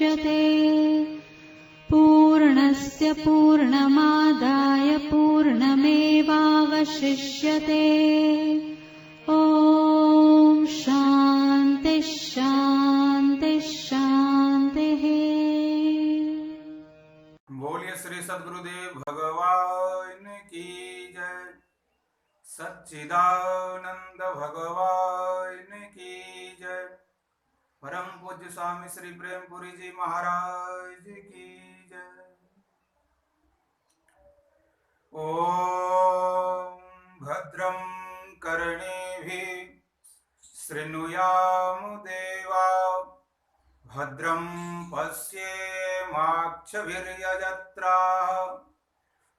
मुच्यते पूर्णस्य पूर्णमादाय पूर्णमेवावशिष्यते। ॐ शान्ति शान्ति शान्तिः। बोलिए श्री सद्गुरुदेव भगवान की जय। सच्चिदानंद भगवान की जय। परम पूज्य स्वामी श्री प्रेमपुरी जी महाराज की जय। ओम भद्रं कर्णेभिः शृणुयाम देवा भद्रं पश्येमाक्षभिर्यजत्राः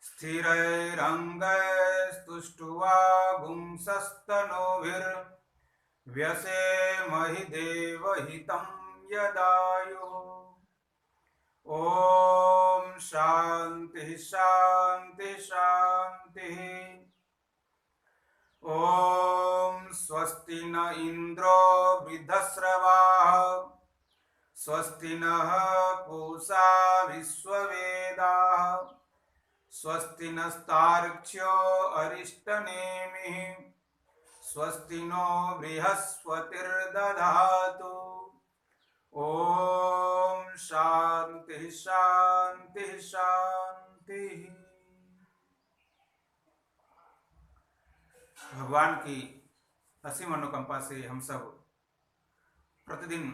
स्थिरैरङ्गैस्तुष्ट्वा देवहितं यदायुः। ॐ शान्ति शान्ति शान्तिः। ॐ स्वस्ति न इन्द्रो वृद्धश्रवाः स्वस्ति नः पूषा विश्ववेदाः स्वस्ति नस्तार्क्ष्यो अरिष्टनेमिः स्वस्ति नो बृहस्पतिर्दधातु। ॐ शान्ति शान्ति शान्तिः। भगवान की असीम अनुकंपा से हम सब प्रतिदिन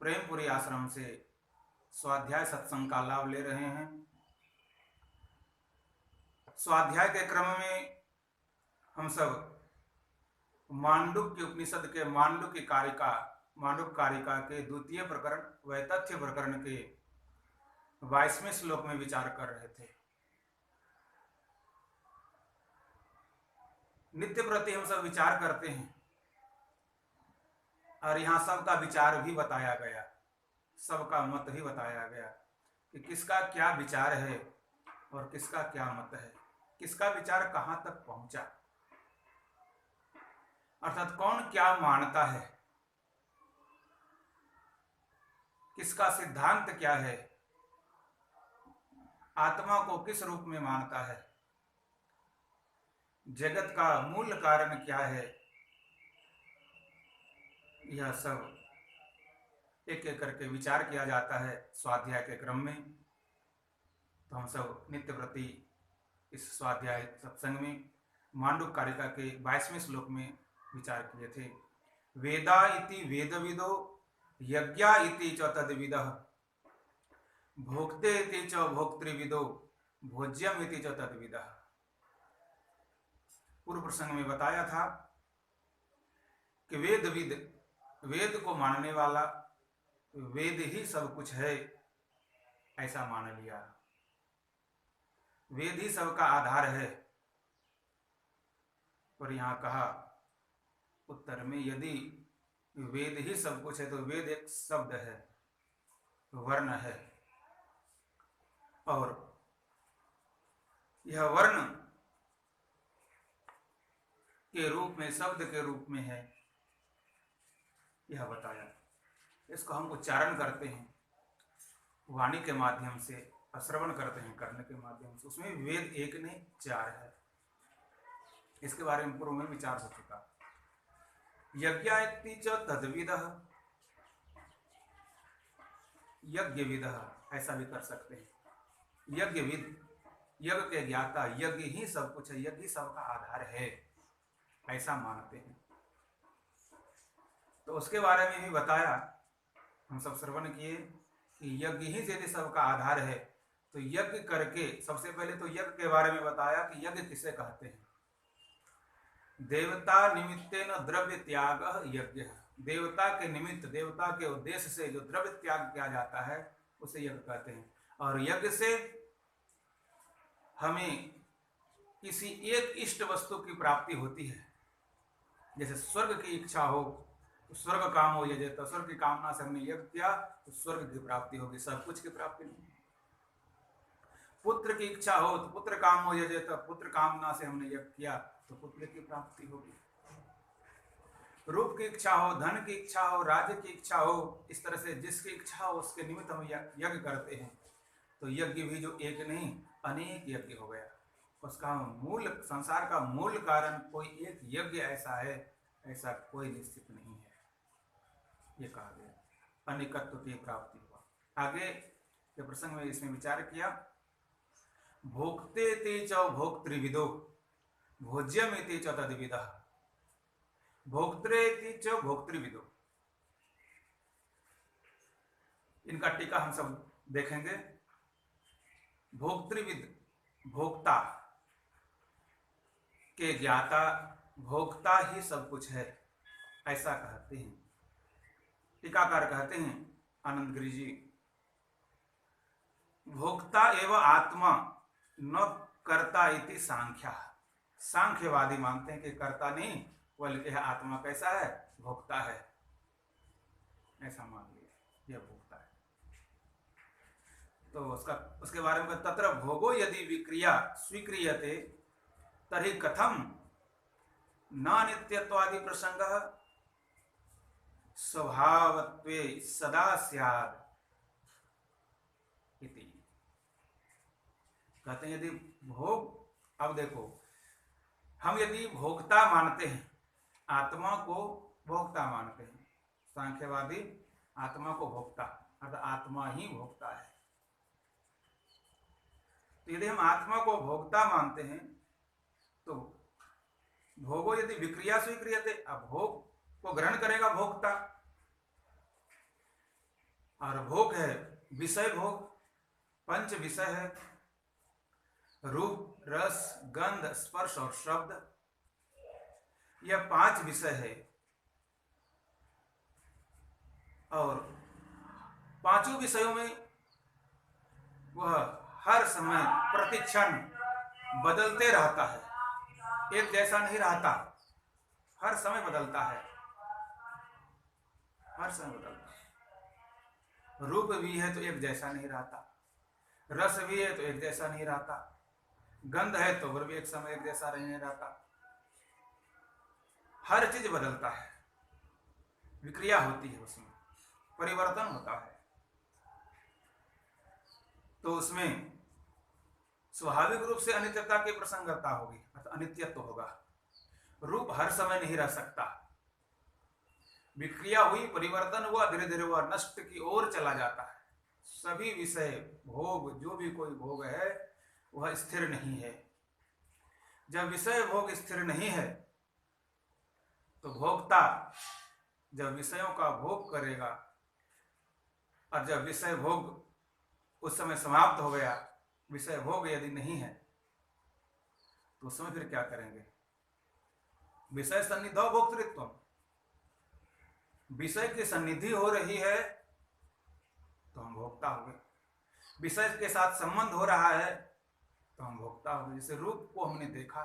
प्रेमपुरी आश्रम से स्वाध्याय सत्संग का लाभ ले रहे हैं। स्वाध्याय के क्रम में हम सब मांडुक्य उपनिषद के मांडुक्य कारिका के द्वितीय प्रकरण वैतथ्य प्रकरण के 22वें श्लोक में विचार कर रहे थे। नित्य प्रति हम सब विचार करते हैं और यहाँ सबका विचार भी बताया गया, सबका मत भी बताया गया कि किसका क्या विचार है और किसका क्या मत है, किसका विचार कहाँ तक पहुंचा, अर्थात कौन क्या मानता है, किसका सिद्धांत क्या है, आत्मा को किस रूप में मानता है, जगत का मूल कारण क्या है, यह सब एक एक करके विचार किया जाता है स्वाध्याय के क्रम में। तो हम सब नित्य प्रति इस स्वाध्याय सत्संग में मांडुक्य कारिका के 22वें श्लोक में विचार किए थे। वेदा इति वेदविदो यज्ञा इति च तद्विदः भोक्ते इति च भोक्तृविदो भोज्यम इति च तद्विदः। पूर्व प्रसंग में बताया था कि वेद को मानने वाला वेद ही सब कुछ है ऐसा मान लिया, वेद ही सबका आधार है। और यहाँ कहा उत्तर में यदि वेद ही सब कुछ है तो वेद एक शब्द है, वर्ण है, और यह वर्ण के रूप में शब्द के रूप में है, यह बताया। इसको हम उच्चारण करते हैं वाणी के माध्यम से, श्रवण करते हैं कर्ण के माध्यम से, उसमें वेद एक नहीं चार है। इसके बारे में पूर्व में विचार हो चुका। यज्ञायति च तद्विदः, यज्ञविदः ऐसा भी कर सकते हैं। यज्ञविद, यज्ञ के ज्ञाता, यज्ञ ही सब कुछ है, यज्ञ ही सबका आधार है ऐसा मानते हैं। तो उसके बारे में भी बताया, हम सब श्रवण किए कि यज्ञ ही यदि सबका आधार है तो यज्ञ करके, सबसे पहले तो यज्ञ के बारे में बताया कि यज्ञ किसे कहते हैं। देवता निमित्तेन द्रव्य त्याग यज्ञ, देवता के निमित्त, देवता के उद्देश्य से जो द्रव्य त्याग किया जाता है उसे यज्ञ कहते हैं। और यज्ञ से हमें किसी एक इष्ट वस्तु की प्राप्ति होती है। जैसे स्वर्ग की इच्छा हो तो स्वर्ग काम हो जाए, तो स्वर्ग की कामना से हमने यज्ञ किया तो स्वर्ग की प्राप्ति होगी, सब कुछ की प्राप्ति नहीं। पुत्र की इच्छा हो तो पुत्र काम हो जाए, तो पुत्र कामना से हमने यज्ञ किया तो पुत्र की प्राप्ति होगी। रूप की इच्छा हो, धन की इच्छा हो, राज्य की इच्छा हो, इस तरह से जिसकी इच्छा हो उसके निमित्त हम यज्ञ करते हैं। तो यज्ञ भी जो एक नहीं अनेक यज्ञ हो गया। उसका मूल, संसार का मूल कारण कोई एक यज्ञ ऐसा है, ऐसा कोई निश्चित नहीं है, ये कहा गया। अनेकत्व की प्राप्ति हुआ। आगे के प्रसंग में इसमें विचार किया, भोक्ते ते च भोक्तृविदो भोज्यमिति च तद्विदः। भोक्त्रेति च भोक्तृविदो, इनका टीका हम सब देखेंगे। भोक्तृविद, भोक्ता के ज्ञाता, भोक्ता ही सब कुछ है, ऐसा कहते हैं टीकाकार। कहते हैं आनंद गिरि जी, भोक्ता एवं आत्मा न कर्ता इति सांख्या। सांख्यवादी मानते हैं कि कर्ता नहीं बल्कि आत्मा कैसा है, भोक्ता है, ऐसा मान लिया, यह भोक्ता है। तो उसके बारे में तत्र भोगो यदि विक्रिया स्वीक्रियते तर्हि कथम न नित्यत्वादि प्रसंग स्वभावत्वे सदा स्याद इति। कहते हैं यदि भोग, अब देखो हम यदि भोक्ता मानते हैं, आत्मा को भोक्ता मानते हैं, सांख्यवादी आत्मा को भोक्ता, अर्थात आत्मा ही भोक्ता है। तो यदि हम आत्मा को भोक्ता मानते हैं तो भोगो यदि विक्रिया स्वीक्रियते, अब भोग को ग्रहण करेगा भोक्ता, और भोग है विषय भोग, पंच विषय है, रूप, रस, गंध, स्पर्श और शब्द, यह 5 विषय है। और पांचों विषयों में वह हर समय प्रतिक्षण बदलते रहता है, एक जैसा नहीं रहता, हर समय बदलता है, हर समय बदलता है। रूप भी है तो एक जैसा नहीं रहता, रस भी है तो एक जैसा नहीं रहता, गंध है तो वह भी एक समय एक जैसा नहीं रहता, हर चीज बदलता है, विक्रिया होती है, उसमें परिवर्तन होता है। तो उसमें स्वाभाविक रूप से अनित्यता की प्रसंगता होगी, अर्थात अनित्यत्व होगा। रूप हर समय नहीं रह सकता, विक्रिया हुई, परिवर्तन हुआ, धीरे धीरे वह नष्ट की ओर चला जाता है। सभी विषय भोग, जो भी कोई भोग है वह स्थिर नहीं है। जब विषय भोग स्थिर नहीं है तो भोक्ता जब विषयों का भोग करेगा, और जब विषय भोग उस समय समाप्त हो गया, विषय भोग यदि नहीं है तो उस समय फिर क्या करेंगे? विषय सन्निधौ भोक्तृत्व, विषय की सन्निधि हो रही है तो हम भोक्ता हो गए, विषय के साथ संबंध हो रहा है तो हम भोक्ता हो गए। जैसे रूप को हमने देखा,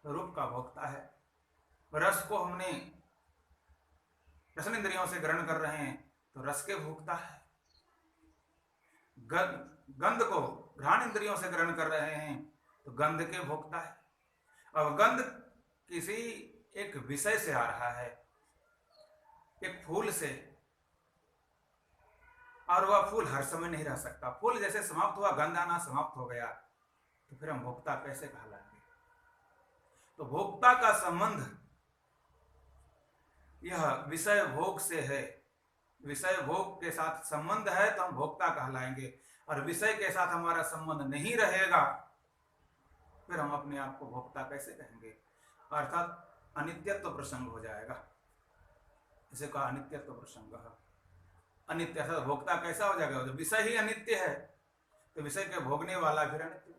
रूप का भोक्ता है, रस को हमने रसनेंद्रियों से ग्रहण कर रहे हैं तो रस के भोक्ता है, गंध को घ्राण इंद्रियों से ग्रहण कर रहे हैं तो गंध के भोक्ता है। अब गंध किसी एक विषय से आ रहा है, एक फूल से, और वह फूल हर समय नहीं रह सकता। फूल जैसे समाप्त हुआ, गंध आना समाप्त हो गया, तो फिर हम भोक्ता कैसे कहलाएंगे? तो भोक्ता का संबंध यह विषय भोग से है, विषय भोग के साथ संबंध है तो हम भोक्ता कहलाएंगे, और विषय के साथ हमारा संबंध नहीं रहेगा फिर हम अपने आप को भोक्ता कैसे कहेंगे? अर्थात अनित्यत्व प्रसंग हो जाएगा। इसे कहा अनित्यत्व प्रसंग। अनित्य अर्थात भोक्ता कैसा हो जाएगा? जब विषय ही अनित्य है तो विषय के भोगने वाला फिर अनित्य,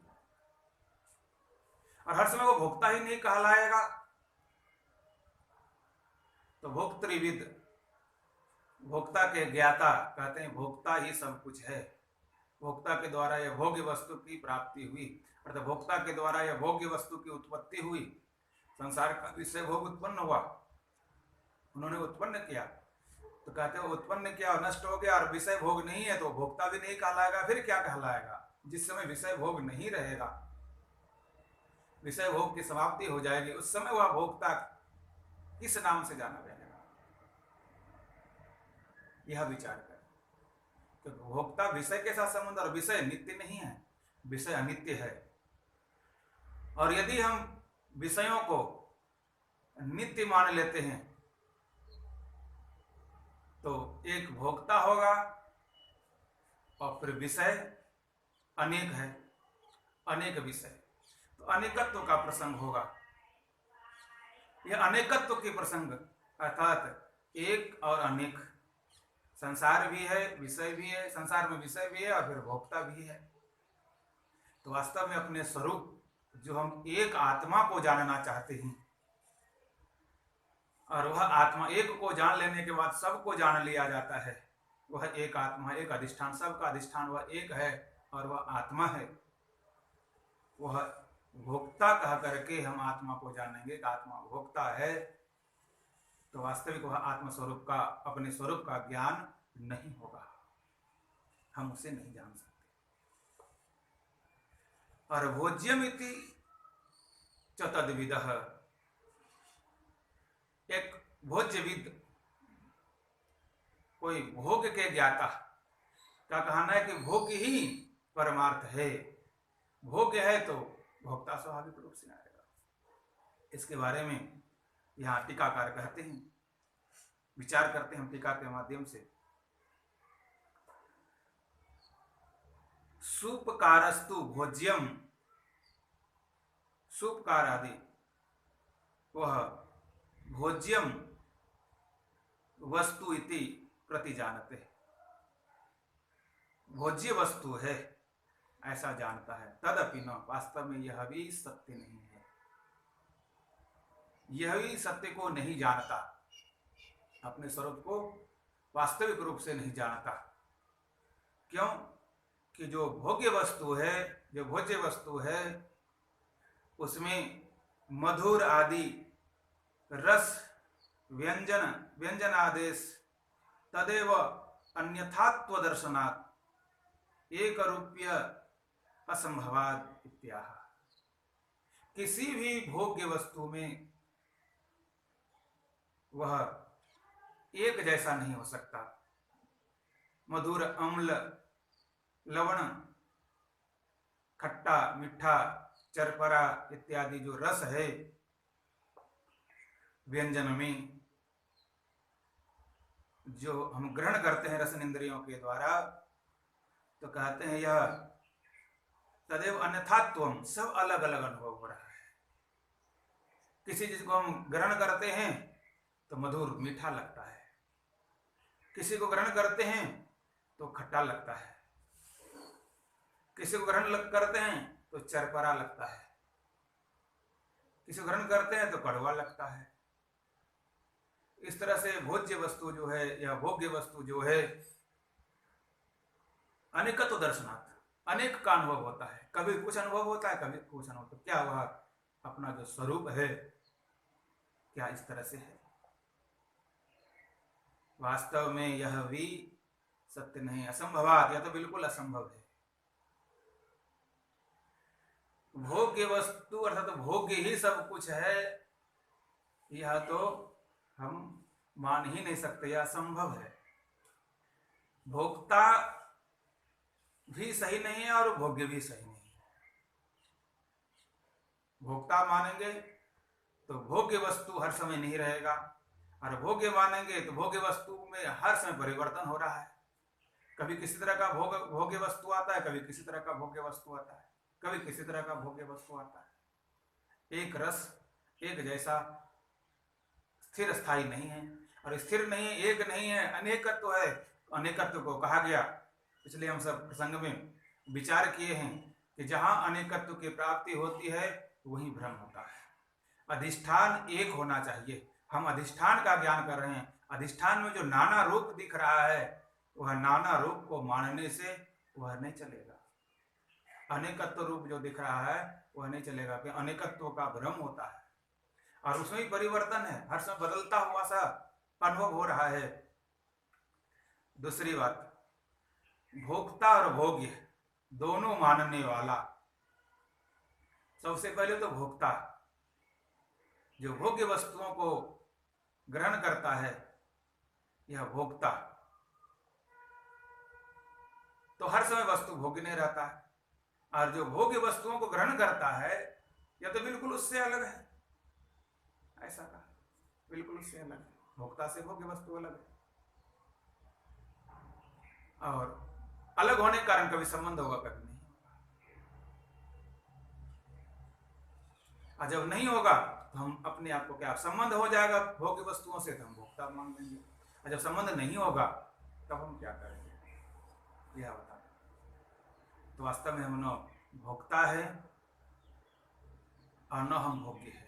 और हर समय वो भोक्ता ही नहीं कहलाएगा। तो भोक्तृविद, भोक्ता के ज्ञाता, कहते हैं भोक्ता ही सब कुछ है, भोक्ता के द्वारा यह भोग्य वस्तु की प्राप्ति हुई, अर्थात भोक्ता के द्वारा यह भोग्य वस्तु की उत्पत्ति हुई। संसार का विषय भोग उत्पन्न हुआ, उन्होंने उत्पन्न किया, तो कहते हैं उत्पन्न किया और नष्ट हो गया, और विषय भोग नहीं है तो भोक्ता भी नहीं कहलाएगा। फिर क्या कहलाएगा? जिस समय विषय भोग नहीं रहेगा, विषय भोग की समाप्ति हो जाएगी, उस समय वह भोक्ता किस नाम से जाना जाएगा? यह विचार करें। तो भोक्ता विषय के साथ संबंध, और विषय नित्य नहीं है, विषय अनित्य है। और यदि हम विषयों को नित्य मान लेते हैं तो एक भोक्ता होगा और फिर विषय अनेक है, अनेक विषय, तो अनेकत्व का प्रसंग होगा। यह अनेकत्व के प्रसंग अर्थात एक और अनेक, संसार भी है, विषय भी है, संसार में विषय भी है और फिर भोक्ता भी है। तो वास्तव में अपने स्वरूप जो हम एक आत्मा को जानना चाहते हैं, और वह आत्मा एक को जान लेने के बाद सबको जान लिया जाता है, वह एक आत्मा, एक अधिष्ठान, सबका अधिष्ठान वह एक है और वह आत्मा है। वह भोक्ता कह करके हम आत्मा को जानेंगे कि आत्मा भोक्ता है, तो वास्तविक वह आत्म स्वरूप का, अपने स्वरूप का ज्ञान नहीं होगा, हम उसे नहीं जान सकते। और भोज्यमिति च तद्विदः, एक भोज्यविद, कोई भोग के ज्ञाता का कहना है कि भोग ही परमार्थ है, भोग है तो भोक्ता स्वाभाविक रूप से आएगा। इसके बारे में यहाँ टीकाकार कहते हैं, विचार करते हैं टीका के माध्यम से। सूपकारस्तु भोज्यम, सूपकार आदि वह भोज्यम वस्तु इति प्रतिजानते, भोज्य वस्तु है ऐसा जानता है। तदपि न, वास्तव में यह भी सत्य नहीं है, यह भी सत्य को नहीं जानता, अपने स्वरूप को वास्तविक रूप से नहीं जानता। क्यों? कि जो भोग्य वस्तु है, जो भोज्य वस्तु है, उसमें मधुर आदि रस, व्यंजन, व्यंजन आदेश तदेव अन्यथात्व दर्शनात् एक रूप्य असंभवाद इत्याह। किसी भी भोग्य वस्तु में वह एक जैसा नहीं हो सकता। मधुर, अम्ल, लवण, खट्टा, मीठा, चरपरा इत्यादि जो रस है व्यंजन में, जो हम ग्रहण करते हैं रसन इंद्रियों के द्वारा, तो कहते हैं यह तदेव अन्यथात्वम, सब अलग अलग अनुभव हो रहा है। किसी चीज को हम ग्रहण करते हैं तो मधुर मीठा लगता है, किसी को ग्रहण करते हैं तो खट्टा लगता है, किसी को ग्रहण करते हैं तो चरपरा लगता है, किसी को ग्रहण करते हैं तो कड़वा लगता है। इस तरह से भोज्य वस्तु जो है या भोग्य वस्तु जो है, अनेकत्व दर्शनार्थ, अनेक का अनुभव होता है, कभी कुछ अनुभव होता है, कभी कुछ अनुभव। तो क्या वह अपना जो स्वरूप है क्या इस तरह से है? वास्तव में यह भी सत्य नहीं, असंभवात, यह तो बिल्कुल असंभव है। भोग्य वस्तु अर्थात भोग्य ही सब कुछ है, यह तो हम मान ही नहीं सकते, यह असंभव है। भोक्ता भी सही नहीं है और भोग्य भी सही नहीं है। भोक्ता मानेंगे तो भोग्य वस्तु हर समय नहीं रहेगा, और भोग्य मानेंगे तो भोग्य वस्तु में हर समय परिवर्तन हो रहा है। कभी किसी तरह का भोग्य वस्तु आता है, कभी किसी तरह का भोग्य वस्तु आता है, कभी किसी तरह का भोग्य वस्तु आता है। एक रस एक जैसा स्थिर स्थायी नहीं है, और स्थिर नहीं है, एक नहीं है, अनेकत्व है। अनेकत्व को कहा गया, इसलिए हम सब प्रसंग में विचार किए हैं कि जहां अनेकत्व की प्राप्ति होती है वहीं भ्रम होता है। अधिष्ठान एक होना चाहिए, हम अधिष्ठान का ज्ञान कर रहे हैं। अधिष्ठान में जो नाना रूप दिख रहा है, वह नाना रूप को मानने से वह नहीं चलेगा। अनेकत्व रूप जो दिख रहा है वह नहीं चलेगा, कि अनेकत्व का भ्रम होता है और उसमें ही परिवर्तन है, हर समय बदलता हुआ सा अनुभव हो रहा है। दूसरी बात, भोक्ता और भोग्य दोनों मानने वाला, सबसे पहले तो भोक्ता, जो भोग्य वस्तुओं को ग्रहण करता है, यह भोक्ता। तो हर समय वस्तु भोग्य नहीं रहता है, और जो भोग्य वस्तुओं को ग्रहण करता है यह तो बिल्कुल उससे अलग है। ऐसा कहा, बिल्कुल उससे अलग है, भोक्ता से भोग्य वस्तु अलग है। और अलग होने के कारण कभी संबंध होगा, कभी नहीं। और जब नहीं होगा तो हम अपने आप को क्या, संबंध हो जाएगा भोग्य वस्तुओं से तो हम भोक्ता मान लेंगे, और जब संबंध नहीं होगा तब हम क्या करेंगे, यह बता। तो वास्तव में हम न भोक्ता है और न हम भोग्य है,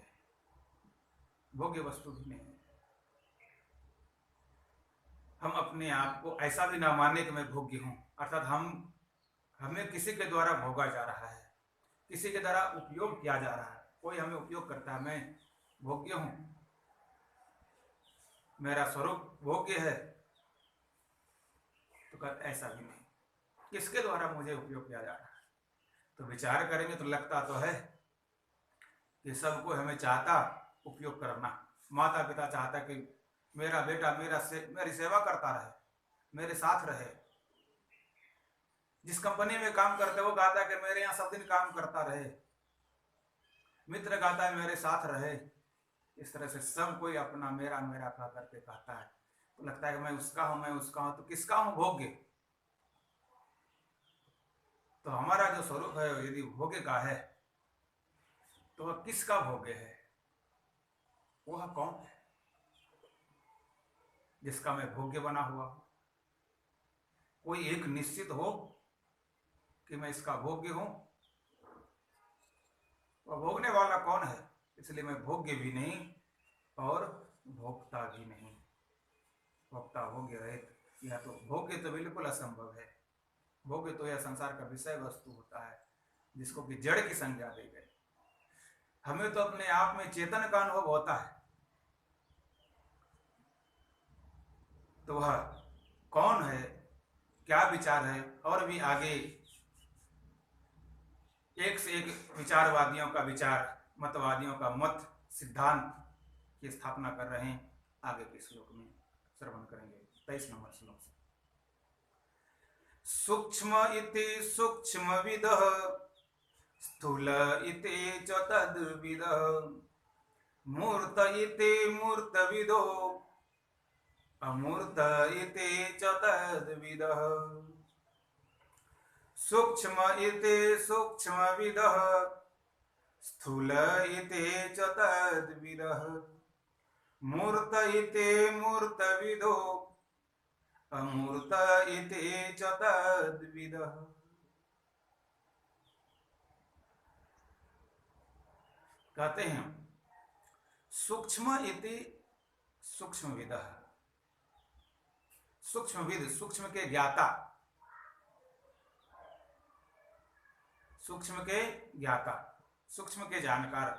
भोग्य वस्तु भी नहीं है। हम अपने आप को ऐसा भी ना माने कि मैं भोग्य हूं, अर्थात हमें किसी के द्वारा भोगा जा रहा है, किसी के द्वारा उपयोग किया जा रहा है, कोई हमें उपयोग करता है, मैं भोग्य हूं, मेरा स्वरूप भोग्य है, तो कहते ऐसा भी नहीं, किसके द्वारा मुझे उपयोग किया जा रहा है। तो विचार करेंगे तो लगता तो है कि सबको हमें चाहता उपयोग करना, माता पिता चाहता कि मेरा बेटा मेरी सेवा करता रहे, मेरे साथ रहे। जिस कंपनी में काम करते वो कहता है कि मेरे यहाँ सब दिन काम करता रहे, मित्र कहता है मेरे साथ रहे। इस तरह से सब कोई अपना मेरा मेरा कह करके कहता है, तो लगता है कि मैं उसका हूं, मैं उसका हूं, तो किसका हूं, भोग्य। तो हमारा जो स्वरूप है यदि भोग्य का है तो वह किसका भोग्य है, वह कौन है जिसका मैं भोग्य बना हुआ हूं। कोई एक निश्चित हो कि मैं इसका भोग्य हूं, वह भोगने वाला कौन है। इसलिए मैं भोग्य भी नहीं और भोक्ता भी नहीं, भोक्ता भोग्य रहित, यह तो भोग्य तो बिल्कुल असंभव है। भोग्य तो यह संसार का विषय वस्तु होता है जिसको कि जड़ की संज्ञा दी गई। हमें तो अपने आप में चेतन का अनुभव होता है, तो वह कौन है, क्या विचार है। और भी आगे एक से एक विचारवादियों का विचार, मतवादियों का मत, सिद्धांत की स्थापना कर रहे हैं। आगे के श्लोक में श्रवण करेंगे 23 नंबर श्लोक से। सूक्ष्म इति सूक्ष्मविदः, स्थूल इति च तद्विदः, मूर्त इति मूर्तविदो, अमूर्त इति च तद्विदः। सूक्ष्म इति सूक्ष्मविदः, स्थूल इति च तद्विदः, मूर्त इति मूर्तविदो, अमूर्त इति च तद्विदः। कहते हैं सूक्ष्म इति सूक्ष्मविदः, सूक्ष्मविद, सूक्ष्म के ज्ञाता, सूक्ष्म के ज्ञाता, सूक्ष्म के जानकार।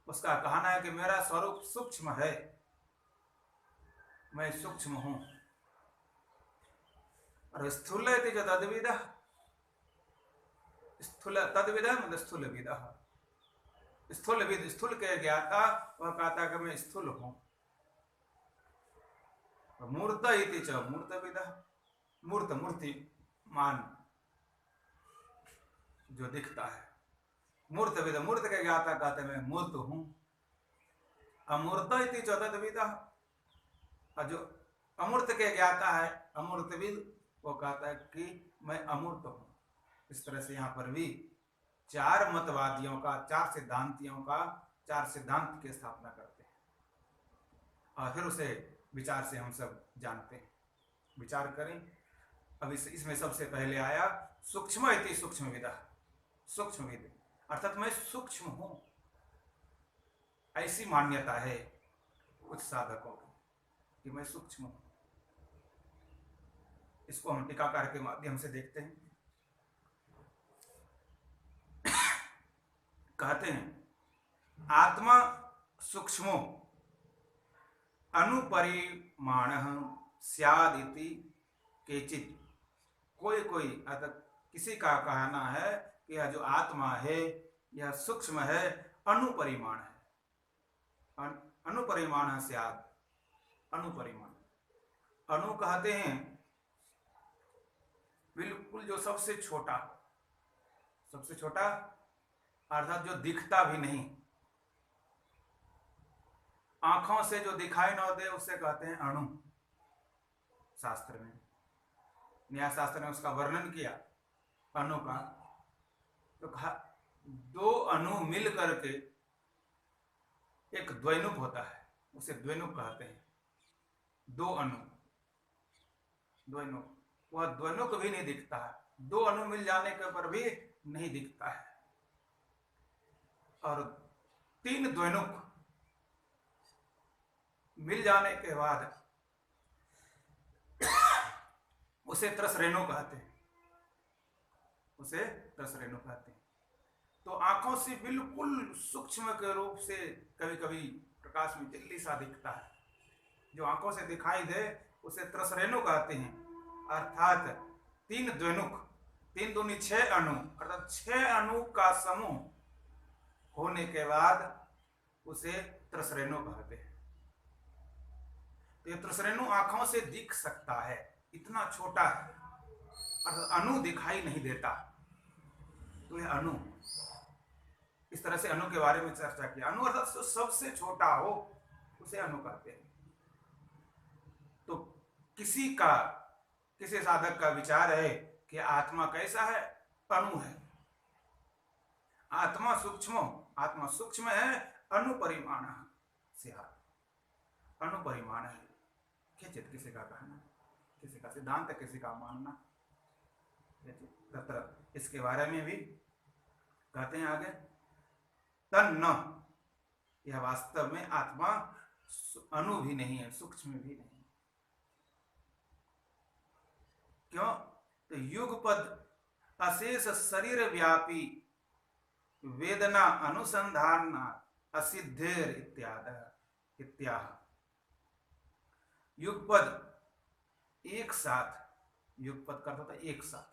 उसका कहना है कि मेरा स्वरूप सूक्ष्म है, मैं सूक्ष्म हूं। और स्थूल इति च तद्विदः, स्थूल तद्विदः मतलब स्थूलविदः, स्थूलविद, स्थूल के ज्ञाता, वह कहता है कि मैं स्थूल हूं। मूर्त इति च मूर्तविदः, मूर्त मूर्तिमान जो दिखता है, मूर्तविद, मूर्त के ज्ञाता कहते मैं मूर्त हूं। अमूर्त इति च तद्विदः, और जो अमूर्त के ज्ञाता है, अमूर्तविद, वो कहता है कि मैं अमूर्त हूं। इस तरह से यहाँ पर भी चार मतवादियों का, चार सिद्धांतियों का, चार सिद्धांत की स्थापना करते हैं, और फिर उसे विचार से हम सब जानते हैं। विचार करें। अब इसमें सबसे पहले आया सूक्ष्म इति सूक्ष्मविदः, सूक्ष्मविद अर्थात मैं सूक्ष्म हूं, ऐसी मान्यता है कुछ साधकों की कि मैं सूक्ष्म हूं। इसको हम टीकाकार के माध्यम से देखते हैं। कहते हैं आत्मा सूक्ष्मो अनुपरिमाणः स्यादिति केचित्। कोई अर्थात किसी का कहना है कि यह जो आत्मा है यह सूक्ष्म है, अनुपरिमाण है। अनुपरिमाण स्याद, अनुपरिमाण, अनु कहते हैं बिल्कुल जो सबसे छोटा, सबसे छोटा अर्थात जो दिखता भी नहीं, आंखों से जो दिखाई न दे उसे कहते हैं अणु। शास्त्र में, न्याय शास्त्र ने उसका वर्णन किया अणु का, तो कहा दो अणु मिल करके एक द्वैनुक होता है, उसे द्वैनुक कहते हैं। दो अणु, द्वैनुक, वह द्वैनुक भी नहीं दिखता है, दो अणु मिल जाने के पर भी नहीं दिखता है। और तीन द्वैनुक मिल जाने के बाद उसे त्रसरेणु कहते हैं, उसे त्रसरेणु कहते हैं। तो आंखों से बिल्कुल सूक्ष्म के रूप से कभी कभी प्रकाश में तिल्ली सा दिखता है, जो आंखों से दिखाई दे उसे त्रसरेणु कहते हैं। अर्थात तीन द्वैनुक, तीन दूनी छह अणु, अर्थात छह अणु का समूह होने के बाद उसे त्रसरेणु कहते हैं। तो ये त्रसरेणु आंखों से दिख सकता है, इतना छोटा है, अर्थात अणु दिखाई नहीं देता। तो यह अणु, इस तरह से अणु के बारे में चर्चा किया। अणु अर्थात जो सबसे छोटा हो उसे अणु कहते हैं। तो किसी साधक का विचार है कि आत्मा कैसा है, अणु है। आत्मा सूक्ष्म है, अणुपरिमाण से, अणुपरिमाण है। खिंचित किसी का कहना, किसी का सिद्धांत, किसी का मानना। तत्र इसके बारे में भी कहते हैं आगे, तन्न, यह वास्तव में आत्मा अणु भी नहीं है, सूक्ष्म भी नहीं। क्यों? तो युगपद अशेष शरीर व्यापी वेदना अनुसंधान असिद्धेर इत्याह। युगपद एक साथ, युगपद का होता है एक साथ,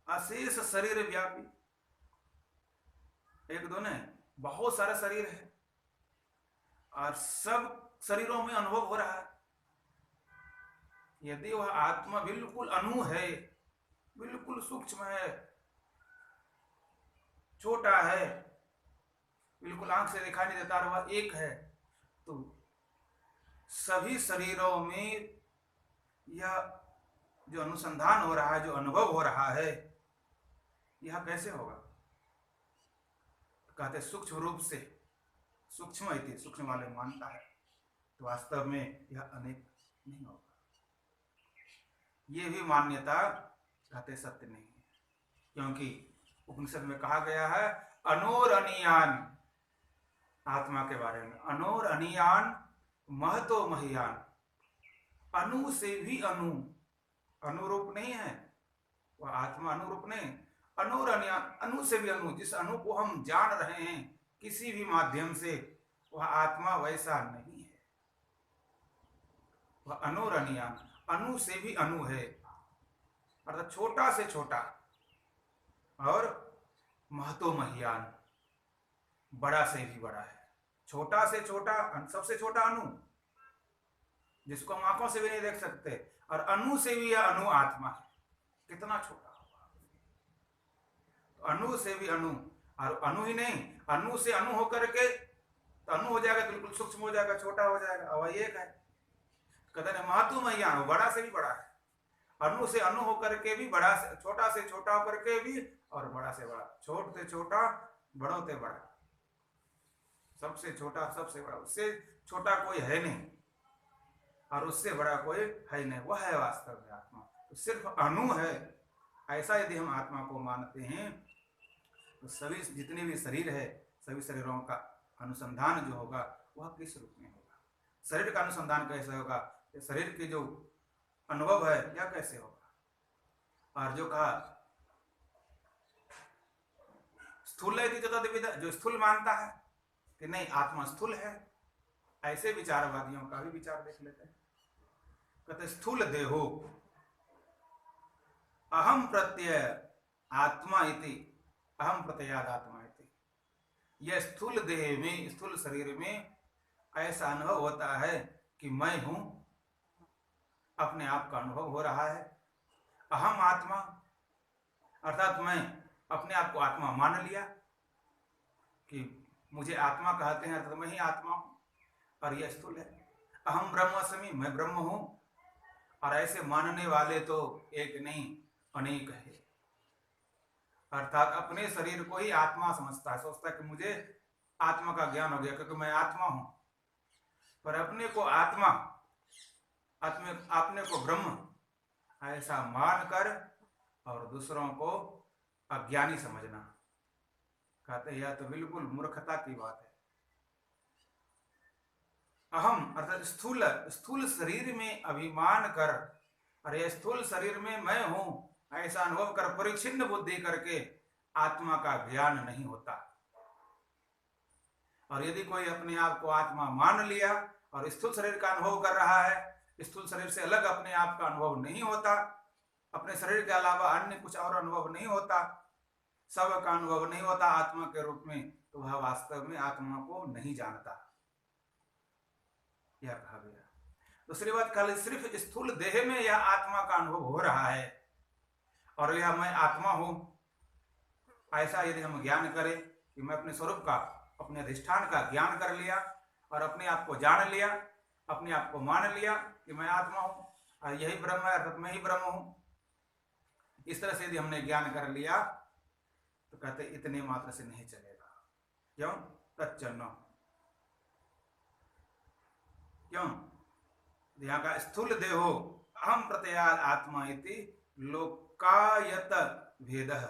अशेष शरीर व्यापी, एक दो नहीं, बहुत सारे शरीर है और सब शरीरों में अनुभव हो रहा है। यदि वह आत्मा बिल्कुल अणु है, बिल्कुल सूक्ष्म है, छोटा है, बिल्कुल आंख से दिखाई नहीं देता, वह एक है, तो सभी शरीरों में यह जो अनुसंधान हो रहा है, जो अनुभव हो रहा है, यह कैसे होगा? कहते सूक्ष्म रूप से, सूक्ष्म इति, सूक्ष्म वाले मानता है, तो वास्तव में यह अनेक नहीं होगा। ये भी मान्यता कहते सत्य नहीं है, क्योंकि उपनिषद में कहा गया है अनोर अनियान, आत्मा के बारे में, अनोर अनियान महतो महियान। अणु से भी अणु, अनुरूप नहीं है वह आत्मा, अनुरूप नहीं, अनोर अनियान, अणु से भी अणु, जिस अणु को हम जान रहे हैं किसी भी माध्यम से, वह आत्मा वैसा नहीं है। वह अनोर अनियान, अणु से भी अणु है, अर्थात छोटा से छोटा, और महतो महियान, बड़ा से भी बड़ा है। छोटा से छोटा, सबसे छोटा अणु जिसको हम आंखों से भी नहीं देख सकते, और अणु से भी यह अणु आत्मा है, कितना छोटा होगा। तो अणु से भी अणु, और अणु ही नहीं, अणु से अणु होकर के तो अणु हो जाएगा, बिल्कुल सूक्ष्म हो जाएगा, छोटा हो जाएगा, और वही एक है। कहते हैं महतो महियान, बड़ा से भी बड़ा है। अणु से अणु होकर के भी बड़ा से, छोटा से छोटा होकर के भी, और बड़ा से बड़ा, छोट से छोटा, बड़ों से बड़ा, सबसे छोटा सबसे बड़ा, उससे छोटा कोई है नहीं और उससे बड़ा कोई है नहीं, वह है वास्तव में आत्मा। तो सिर्फ अणु है, ऐसा यदि हम आत्मा को मानते हैं तो सभी जितने भी शरीर है, सभी शरीरों का अनुसंधान जो होगा वह किस रूप में होगा? शरीर का अनुसंधान कैसे होगा? शरीर के जो अनुभव है यह कैसे होगा? और जो कहा स्थूल है, जो स्थूल मानता है कि नहीं आत्मा स्थूल है, ऐसे विचारवादियों का भी विचार देख लेते हैं। कहते स्थूल देहो अहम प्रत्यय आत्मा इति, अहम प्रत्ययाद आत्मा इति। यह स्थूल देह में, स्थूल शरीर में ऐसा अनुभव होता है कि मैं हूं, अपने आप का अनुभव हो रहा है, अहम आत्मा, अर्थात मैं अपने आप को आत्मा मान लिया कि मुझे आत्मा कहते हैं, अर्थात मैं ही आत्मा हूं और यह स्थूल है। अहम ब्रह्मास्मि, मैं ब्रह्म हूं। और ऐसे मानने वाले तो एक नहीं अनेक है। अर्थात अपने शरीर को ही आत्मा समझता है, सोचता है कि मुझे आत्मा का ज्ञान हो गया क्योंकि मैं आत्मा हूं। पर अपने को आत्मा, अपने को ब्रह्म ऐसा मानकर और दूसरों को अज्ञानी समझना, कहते हैं यह तो बिल्कुल मूर्खता की बात है। अहम अर्थात स्थूल शरीर में अभिमान कर, अरे स्थूल शरीर में मैं हूं ऐसा अनुभव कर परिच्छिन्न बुद्धि करके आत्मा का ज्ञान नहीं होता। और यदि कोई अपने आप को आत्मा मान लिया और स्थूल शरीर का अनुभव कर रहा है, स्थूल शरीर से अलग अपने आप का अनुभव नहीं होता, अपने शरीर के अलावा अन्य कुछ और अनुभव नहीं होता, सब का अनुभव नहीं होता आत्मा के रूप में, तो वह वास्तव में आत्मा को नहीं जानता, यह कहा गया। दूसरी बात, कल सिर्फ स्थूल देह में यह आत्मा का अनुभव हो रहा है और यह मैं आत्मा हूं, ऐसा यदि हम ज्ञान करें कि मैं अपने स्वरूप का, अपने अधिष्ठान का ज्ञान कर लिया और अपने आप को जान लिया, अपने आप को मान लिया कि मैं आत्मा हूं और यही ब्रह्म है, अर्थात मैं ही ब्रह्म हूं, इस तरह से यदि हमने ज्ञान कर लिया तो कहते इतने मात्र से नहीं चलेगा। क्यों? तच्चन्न, क्यों? यहाँ का स्थूल देहो अहम प्रत्ययाद आत्मा इति लोकायत भेदः,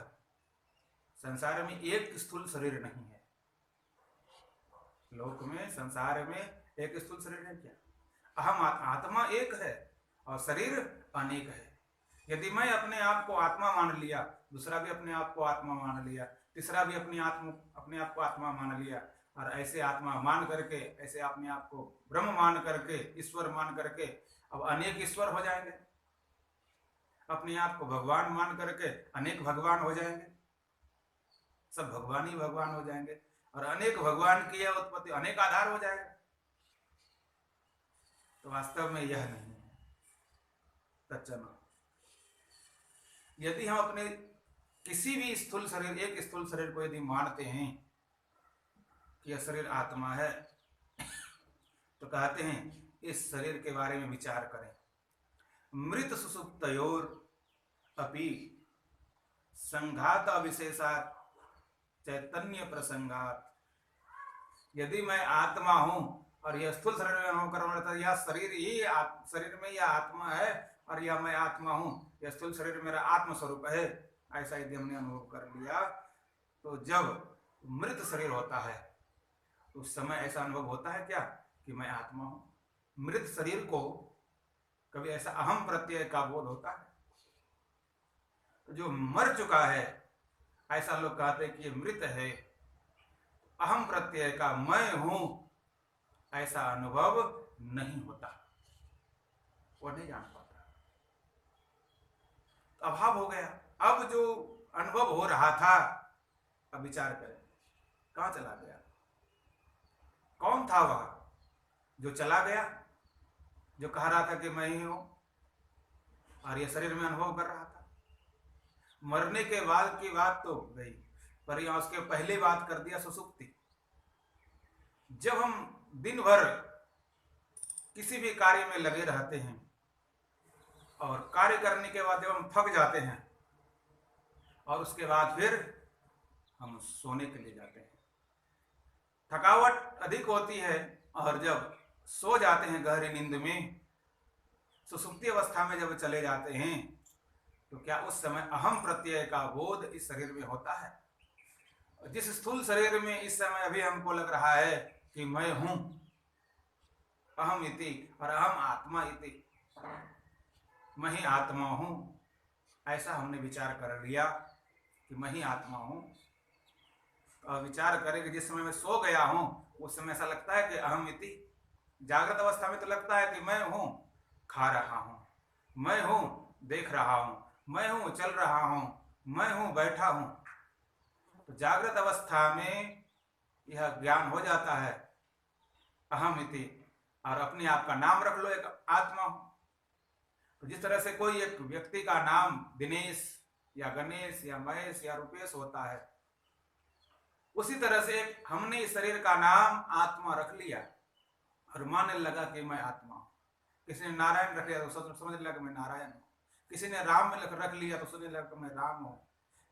संसार में एक स्थूल शरीर नहीं है। लोक में, संसार में एक स्थूल शरीर है क्या? अहम आत्मा एक है और शरीर अनेक है। यदि मैं अपने आप को आत्मा मान लिया, दूसरा भी अपने आप को आत्मा मान लिया, तीसरा भी अपने आप को आत्मा मान लिया, और ऐसे आत्मा मान करके, ऐसे अपने आप को ब्रह्म मान करके, ईश्वर मान करके अब अनेक ईश्वर हो जाएंगे, अपने आप को भगवान मान करके अनेक भगवान हो जाएंगे, सब भगवान ही भगवान हो जाएंगे और अनेक भगवान की उत्पत्ति अनेक आधार हो जाएगा। तो वास्तव में यह नहीं है। तच्चन, यदि हम अपने किसी भी स्थूल शरीर, एक स्थूल शरीर को यदि मानते हैं कि यह शरीर आत्मा है, तो कहते हैं इस शरीर के बारे में विचार करें। मृत सुसुप्तयोर अपि संघात अविशेषात चैतन्य प्रसंगात, यदि मैं आत्मा हूं और यह स्थूल शरीर में अनुभव कर रहा था, यह शरीर ही शरीर में यह आत्मा है और यह मैं आत्मा हूं, यह स्थूल शरीर मेरा आत्म स्वरूप है, ऐसा यदि हमने अनुभव कर लिया, तो जब मृत शरीर होता है उस समय ऐसा अनुभव होता है क्या कि मैं आत्मा हूं? मृत शरीर को कभी ऐसा अहम प्रत्यय का बोध होता है? तो जो मर चुका है ऐसा लोग कहते हैं कि ये मृत है, अहम प्रत्यय का मैं हूं ऐसा अनुभव नहीं होता, वो नहीं जान पाता, तो अभाव हो गया। अब जो अनुभव हो रहा था, अब विचार करें कहां चला गया? कौन था वह जो चला गया, जो कह रहा था कि मैं ही हूं और यह शरीर में अनुभव कर रहा था? मरने के बाद की बात तो गई, पर यहां उसके पहले बात कर दिया सुसुप्ति। जब हम दिन भर किसी भी कार्य में लगे रहते हैं और कार्य करने के बाद जब हम थक जाते हैं और उसके बाद फिर हम सोने के लिए जाते हैं, थकावट अधिक होती है और जब सो जाते हैं गहरी नींद में, सुसुप्ति अवस्था में जब चले जाते हैं, तो क्या उस समय अहम प्रत्यय का बोध इस शरीर में होता है? जिस स्थूल शरीर में इस समय अभी हमको लग रहा है कि मैं हूं, अहम इति और अहम आत्मा इति, मैं ही आत्मा हूं, ऐसा हमने विचार कर लिया कि मैं ही आत्मा हूं। और विचार करें कि जिस समय मैं सो गया हूं उस समय ऐसा लगता है कि अहम इति, जागृत अवस्था में तो लगता है कि मैं हूं, खा रहा हूं, मैं हूं, देख रहा हूं, मैं हूं, चल रहा हूं, मैं हूं, बैठा हूं। तो जागृत अवस्था में यह ज्ञान हो जाता है अहम इति, और अपने आप का नाम रख लो एक आत्मा हूं। तो जिस तरह से कोई एक व्यक्ति का नाम दिनेश या गणेश या महेश या रुपेश होता है, उसी तरह से हमने इस शरीर का नाम आत्मा रख लिया और मानने लगा कि मैं आत्मा हूं। किसी ने नारायण रख लिया तो समझ लगा मैं नारायण हूं, किसी ने राम में रख लिया तो सोचने लगा मैं राम हूं,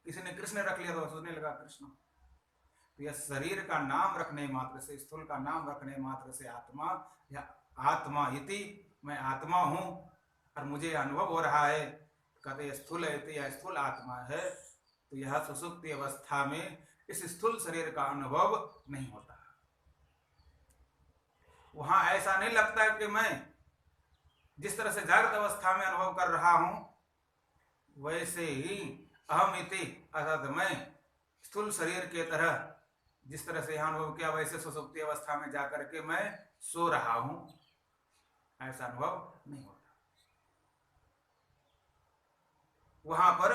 किसी ने कृष्ण रख लिया तो सोचने लगा कृष्ण। तो यह शरीर का नाम रखने मात्र से, स्थूल का नाम रखने मात्र से आत्मा या आत्मा इति मैं आत्मा हूं और मुझे अनुभव हो रहा है, कहते स्थूल इति या स्थूल आत्मा है। तो यह सुसुप्ति अवस्था में इस स्थूल शरीर का अनुभव नहीं होता। वहां ऐसा नहीं लगता कि मैं जिस तरह से जागृत अवस्था में अनुभव कर रहा हूं वैसे ही अहम इति अर्थात मैं स्थूल शरीर के तरह जिस तरह से यहां अनुभव किया वैसे सुसुप्ति अवस्था में जाकर के मैं सो रहा हूं, ऐसा अनुभव नहीं होता। वहां पर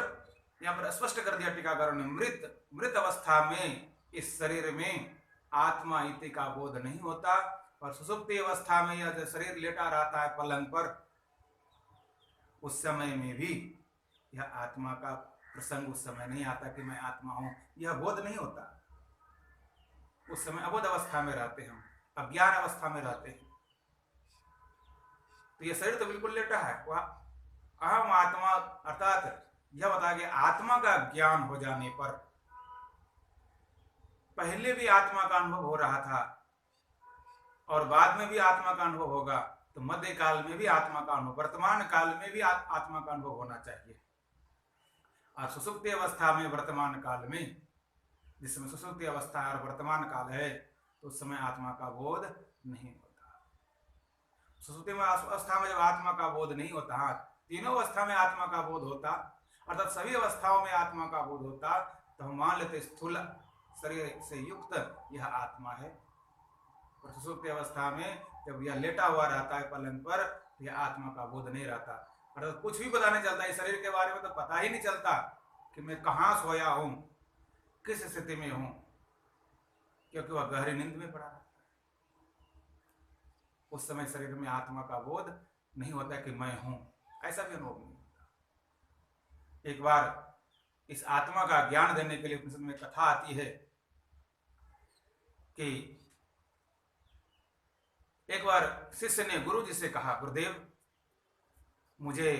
यहां पर स्पष्ट कर दिया टीकाकार ने, मृत अवस्था में इस शरीर में आत्मा इति का बोध नहीं होता और सुसुप्ति अवस्था में यह शरीर लेटा रहता है पलंग पर, उस समय में भी यह आत्मा का प्रसंग उस समय नहीं आता कि मैं आत्मा हूं, यह बोध नहीं होता। उस समय अबोध अवस्था में रहते हैं, अज्ञान अवस्था में रहते हैं। तो यह शरीर तो बिल्कुल लेटा है, वह अहम आत्मा अर्थात यह बता गया आत्मा का ज्ञान हो जाने पर पहले भी आत्मा का अनुभव हो रहा था और बाद में भी आत्मा का अनुभव होगा, तो मध्य काल में भी आत्मा का अनुभव, वर्तमान काल में भी आत्मा का अनुभव होना चाहिए। और सुसुप्ति अवस्था में वर्तमान काल में, जिस समय सुसुप्ति अवस्था और वर्तमान काल है, तो उस समय आत्मा का बोध नहीं होता। सुसुप्ति अवस्था में जब आत्मा का बोध नहीं होता, तीनों अवस्था में आत्मा का बोध होता, अर्थात सभी अवस्थाओं में आत्मा का बोध होता, तो हम मान लेते स्थूल शरीर से युक्त यह आत्मा है। और सुसुप्ति अवस्था में जब यह लेटा हुआ रहता है पलंग पर, यह आत्मा का बोध नहीं रहता, अर्थात कुछ भी पता नहीं चलता। इस शरीर के बारे में तो पता ही नहीं चलता कि मैं कहाँ सोया हूं, किस स्थिति में हूं, क्योंकि वह गहरी नींद में पड़ा रहता है। उस समय शरीर में आत्मा का बोध नहीं होता कि मैं हूं, ऐसा भी अनुभव नहीं होता। एक बार इस आत्मा का ज्ञान देने के लिए उपनिषद में कथा आती है कि एक बार शिष्य ने गुरु जी से कहा, गुरुदेव मुझे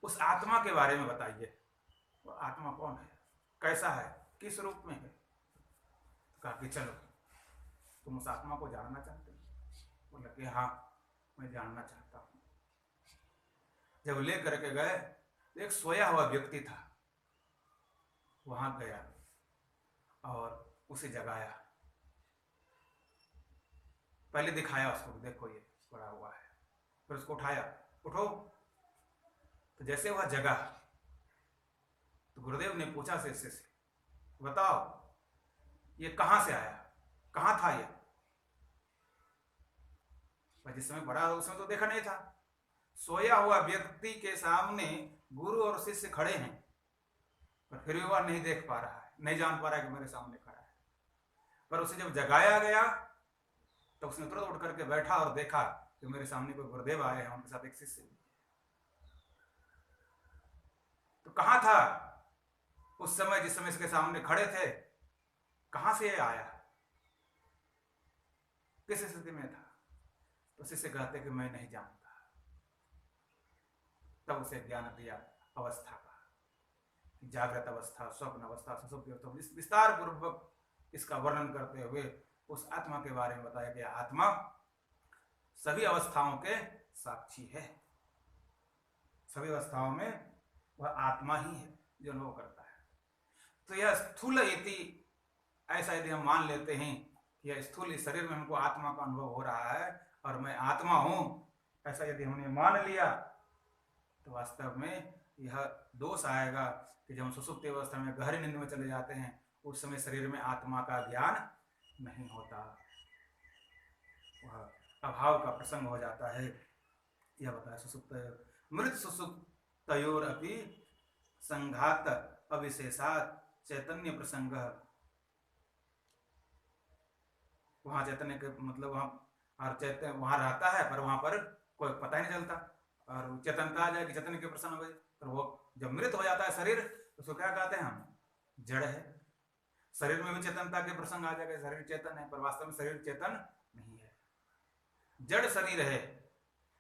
उस आत्मा के बारे में बताइए, वो आत्मा कौन है, कैसा है, किस रूप में है। तो कहा कि चलो तुम उस आत्मा को जानना चाहते हो? बोला कि हाँ मैं जानना चाहता हूं। जब ले करके गए, एक सोया हुआ व्यक्ति था, वहां गया और उसे जगाया, पहले दिखाया उसको, देखो ये पड़ा हुआ है, फिर उसको उठाया, उठो। तो जैसे वह जगा तो गुरुदेव ने पूछा शिष्य से, बताओ ये कहां से आया, कहां था ये? जिस समय पड़ा उस समय तो देखा नहीं था। सोया हुआ व्यक्ति के सामने गुरु और शिष्य खड़े हैं, पर फिर भी वह नहीं देख पा रहा है, नहीं जान पा रहा है कि मेरे सामने खड़ा है। पर उसे जब जगाया गया तो उसने तुरंत उठ करके बैठा और देखा कि मेरे सामने कोई गुरुदेव आए हैं, उनके साथ एक शिष्य। तो कहां था उस समय जिस समय इसके सामने खड़े थे, कहां से आया, किस स्थिति में था? तो शिष्य कहते कि मैं नहीं जानता। तब उसे ज्ञान दिया अवस्था का, जागृत अवस्था, स्वप्न अवस्था, सुषुप्ति अवस्था, विस्तार पूर्वक इसका वर्णन करते हुए उस आत्मा के बारे में बताया गया। आत्मा सभी अवस्थाओं के साक्षी है, सभी अवस्थाओं में वह आत्मा ही है जो अनुभव करता है। तो यह स्थूल इति, ऐसा यदि हम मान लेते हैं कि यह स्थूल इस शरीर में हमको आत्मा का अनुभव हो रहा है और मैं आत्मा हूं, ऐसा यदि हमने मान लिया तो वास्तव में यह दोष आएगा कि जब हम सुसुप्ति अवस्था में गहरी नींद में चले जाते हैं, उस समय शरीर में आत्मा का ज्ञान नहीं होता, वह अभाव का प्रसंग हो जाता है। यह बताया सुसुप्त मृत सुसुप्तयोर अपि संघात अविशेषात चैतन्य प्रसंग। वहां चैतन्य के मतलब वहां चैतन्य वहां रहता है, पर वहां पर कोई पता ही नहीं चलता, और चेतनता आ जाएगी, चेतन के प्रसन्न हो गए, तो वो जब मृत हो जाता है शरीर तो उसको क्या कहते हैं हम? जड़ है। शरीर में भी चेतनता के प्रसंग आ जाएगा, शरीर चेतन है, पर वास्तव में शरीर चेतन नहीं है, जड़ शरीर है।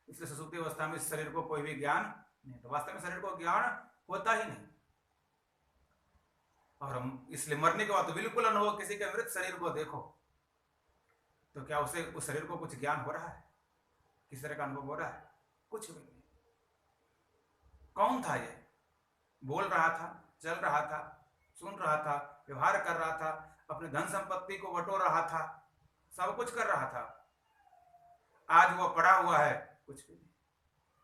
इसलिए सुषुप्ति अवस्था में इस शरीर को कोई भी ज्ञान नहीं, तो वास्तव में शरीर को ज्ञान होता ही नहीं। और हम इसलिए मरने के बाद तो बिल्कुल अनुभव, किसी के मृत शरीर को देखो तो क्या उसे उस शरीर को कुछ ज्ञान हो रहा है? किस तरह का अनुभव हो रहा है? कुछ भी नहीं। कौन था ये? बोल रहा था, चल रहा था, सुन रहा था, व्यवहार कर रहा था, अपने धन संपत्ति को बटोर रहा था, सब कुछ कर रहा था। आज वो पड़ा हुआ है, कुछ भी नहीं।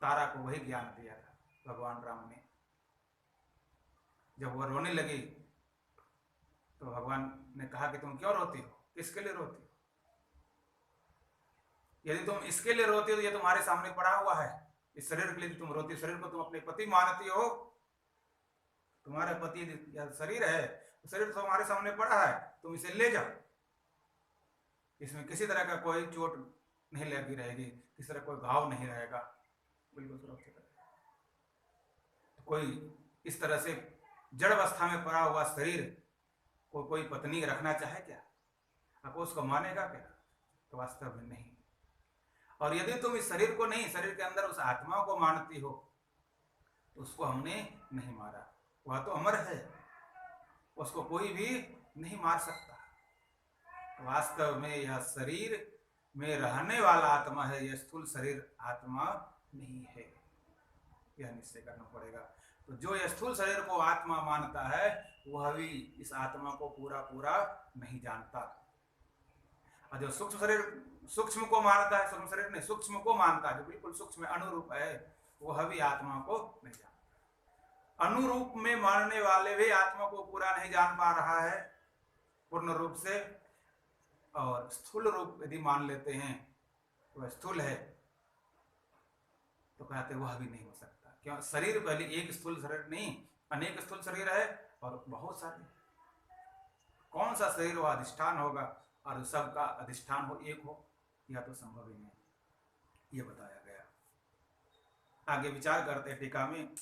तारा को वही ज्ञान दिया था भगवान राम ने। जब वो रोने लगी तो भगवान ने कहा कि तुम क्यों रोती हो, किसके लिए रोती हो? यदि तुम इसके लिए रोती हो तो ये तुम्हारे सामने पड़ा हुआ है, इस शरीर के लिए तुम रोती हो, शरीर को तुम अपने पति मानती हो, तुम्हारा पति या शरीर है, शरीर तो तुम्हारे सामने पड़ा है, तुम इसे ले जाओ, इसमें किसी तरह का कोई चोट नहीं लगी रहेगी, किसी तरह कोई घाव नहीं रहेगा, बिल्कुल सुरक्षित रहेगा। तो कोई इस तरह से जड़ अवस्था में पड़ा हुआ शरीर को कोई पत्नी रखना चाहे क्या? आपको उसको मानेगा क्या? तो वास्तव में नहीं। और यदि तुम इस शरीर को नहीं, शरीर के अंदर उस आत्मा को मानती हो तो उसको हमने नहीं मारा, वह तो अमर है, उसको कोई भी नहीं मार सकता। वास्तव में यह शरीर में रहने वाला आत्मा है, यह स्थूल शरीर आत्मा नहीं है, यह निश्चय करना पड़ेगा। तो जो यह स्थूल शरीर को आत्मा मानता है वह भी इस आत्मा को पूरा पूरा नहीं जानता, और जो सूक्ष्म शरीर सूक्ष्म को मानता है, सूक्ष्म शरीर नहीं सूक्ष्म को मानता है, जो बिल्कुल सूक्ष्म अनुरूप है, वह भी आत्मा को नहीं जानता। अनुरूप में मानने वाले भी आत्मा को पूरा नहीं जान पा रहा है पूर्ण रूप से, और स्थूल रूप यदि मान लेते हैं तो वह स्थूल है, तो कहते वह भी नहीं हो सकता। क्यों? शरीर पहले एक स्थूल शरीर नहीं, अनेक स्थूल शरीर है और बहुत सारे। कौन सा शरीर वह अधिष्ठान होगा और सबका अधिष्ठान हो, एक हो? यह तो संभव ही नहीं, ये बताया गया। आगे विचार करते हैं टीका में।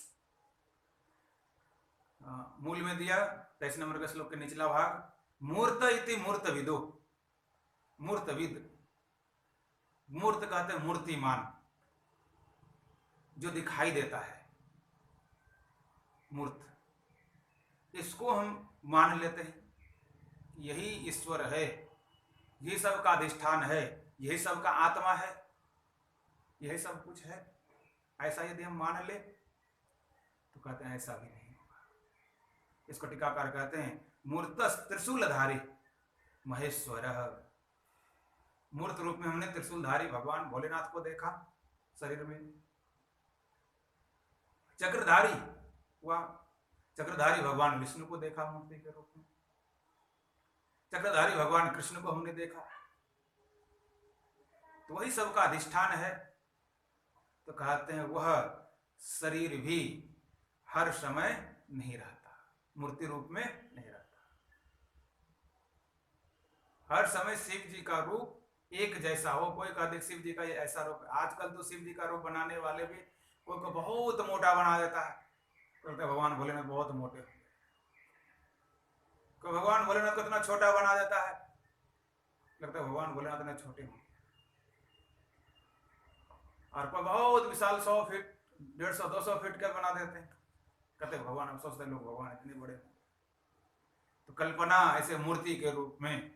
मूल में दिया 23 नंबर के श्लोक के निचला भाग, मूर्त इति मूर्तविदो। मूर्तविद, मूर्त कहते हैं मूर्तिमान, जो दिखाई देता है, मूर्त, इसको हम मान लेते हैं यही ईश्वर है, यही सबका अधिष्ठान है, यही सबका आत्मा है, यही सब कुछ है। ऐसा यदि हम मान ले तो कहते हैं ऐसा भी नहीं होगा। इसको टीकाकार कहते हैं मूर्तस् त्रिशूलधारी महेश्वर। मूर्त रूप में हमने त्रिशूलधारी भगवान भोलेनाथ को देखा शरीर में। चक्रधारी हुआ, चक्रधारी भगवान विष्णु को देखा मूर्ति के रूप में। चक्रधारी भगवान कृष्ण को हमने देखा, तो वही सबका अधिष्ठान है। तो कहते हैं वह शरीर भी हर समय नहीं रहता, मूर्ति रूप में नहीं रहता। हर समय शिव जी का रूप एक जैसा हो, कोई कहते शिव जी का ये ऐसा रूप। आजकल तो शिव जी का रूप बनाने वाले भी कोई को बहुत मोटा बना देता है, कहते भगवान भोलेनाथ बहुत मोटे, कोई भगवान भोलेनाथ को इतना छोटा बना देता है, लगता है भगवान भोलेनाथ इतने छोटे होंगे। और कोई बहुत विशाल 100 फीट 150 200 फीट का बना देते हैं, कहते भगवान, हम सोचते हैं लोग भगवान इतने बड़े। तो कल्पना ऐसे मूर्ति के रूप में,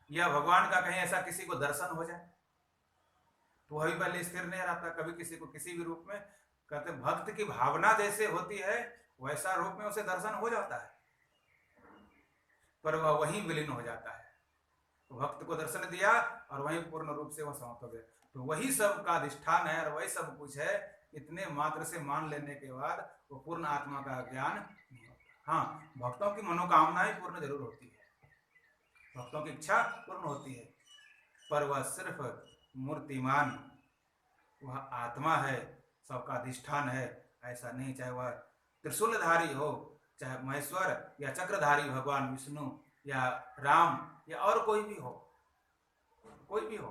या भगवान का कहीं ऐसा किसी को दर्शन हो जाए तो वह भी पहले स्थिर नहीं रहता, कभी किसी को किसी भी रूप में, कहते भक्त की भावना जैसे होती है वैसा रूप में उसे दर्शन हो जाता है, पर वह वहीं विलीन हो जाता है। तो भक्त को दर्शन दिया और वहीं पूर्ण रूप से वह समाप्त हो गया। तो वही सब का अधिष्ठान है और वही सब कुछ है, इतने मात्र से मान लेने के बाद वो पूर्ण आत्मा का ज्ञान नहीं होता। हाँ, भक्तों की मनोकामनाएं पूर्ण जरूर होती है, भक्तों की इच्छा पूर्ण होती है, पर वह सिर्फ मूर्तिमान, वह आत्मा है, सबका अधिष्ठान है, ऐसा नहीं। चाहे वह त्रिशूलधारी हो, चाहे महेश्वर या चक्रधारी भगवान विष्णु या राम या और कोई भी हो, कोई भी हो,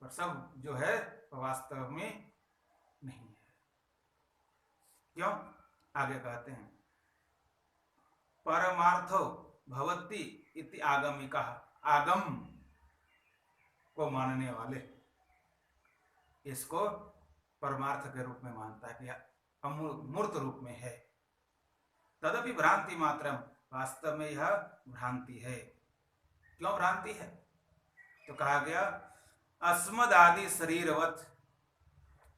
पर सब जो है वास्तव में नहीं है। क्यों? आगे कहते हैं परमार्थो भवति इति आगमिका, आगम को मानने वाले इसको परमार्थ के रूप में मानता है कि मूर्त रूप में है। तदपि भ्रांति मात्रम, वास्तव में यह भ्रांति है। क्यों भ्रांति है? तो कहा गया अस्मद आदि शरीरवत,